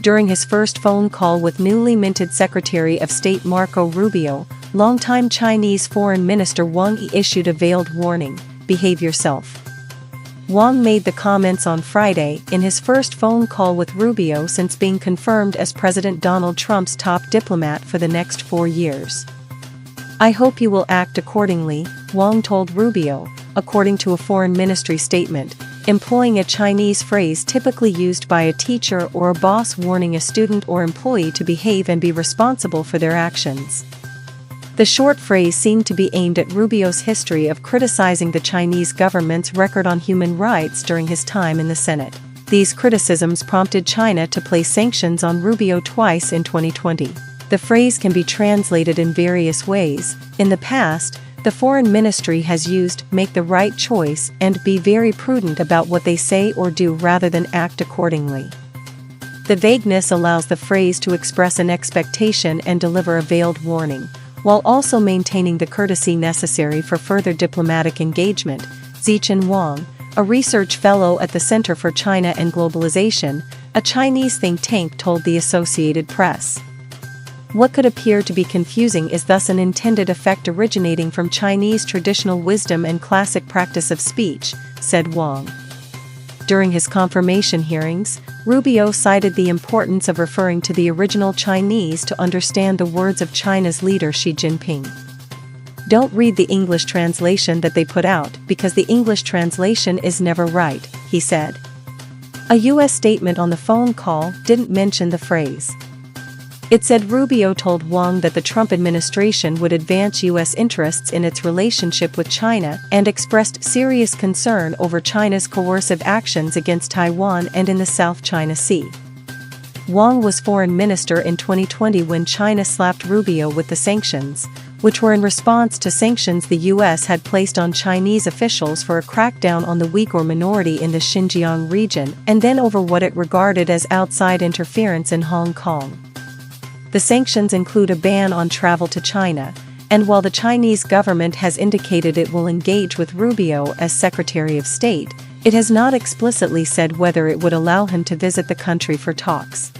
During his first phone call with newly minted Secretary of State Marco Rubio, longtime Chinese Foreign Minister Wang issued a veiled warning: behave yourself. Wang made the comments on Friday in his first phone call with Rubio since being confirmed as President Donald Trump's top diplomat for the next 4 years. "I hope you will act accordingly," Wang told Rubio, according to a foreign ministry statement, employing a Chinese phrase typically used by a teacher or a boss warning a student or employee to behave and be responsible for their actions. The short phrase seemed to be aimed at Rubio's history of criticizing the Chinese government's record on human rights during his time in the Senate. These criticisms prompted China to place sanctions on Rubio twice in 2020. The phrase can be translated in various ways. In the past, the foreign ministry has used "make the right choice" and "be very prudent about what they say or do rather than act accordingly." The vagueness allows the phrase to express an expectation and deliver a veiled warning, while also maintaining the courtesy necessary for further diplomatic engagement. Zichen Wang, a research fellow at the Center for China and Globalization, a Chinese think tank, told the Associated Press. "What could appear to be confusing is thus an intended effect originating from Chinese traditional wisdom and classic practice of speech," said Wang. During his confirmation hearings, Rubio cited the importance of referring to the original Chinese to understand the words of China's leader Xi Jinping. "Don't read the English translation that they put out, because the English translation is never right," he said. A U.S. statement on the phone call didn't mention the phrase. It said Rubio told Wang that the Trump administration would advance U.S. interests in its relationship with China and expressed serious concern over China's coercive actions against Taiwan and in the South China Sea. Wang was foreign minister in 2020 when China slapped Rubio with the sanctions, which were in response to sanctions the U.S. had placed on Chinese officials for a crackdown on the Uyghur minority in the Xinjiang region and then over what it regarded as outside interference in Hong Kong. The sanctions include a ban on travel to China, and while the Chinese government has indicated it will engage with Rubio as Secretary of State, it has not explicitly said whether it would allow him to visit the country for talks.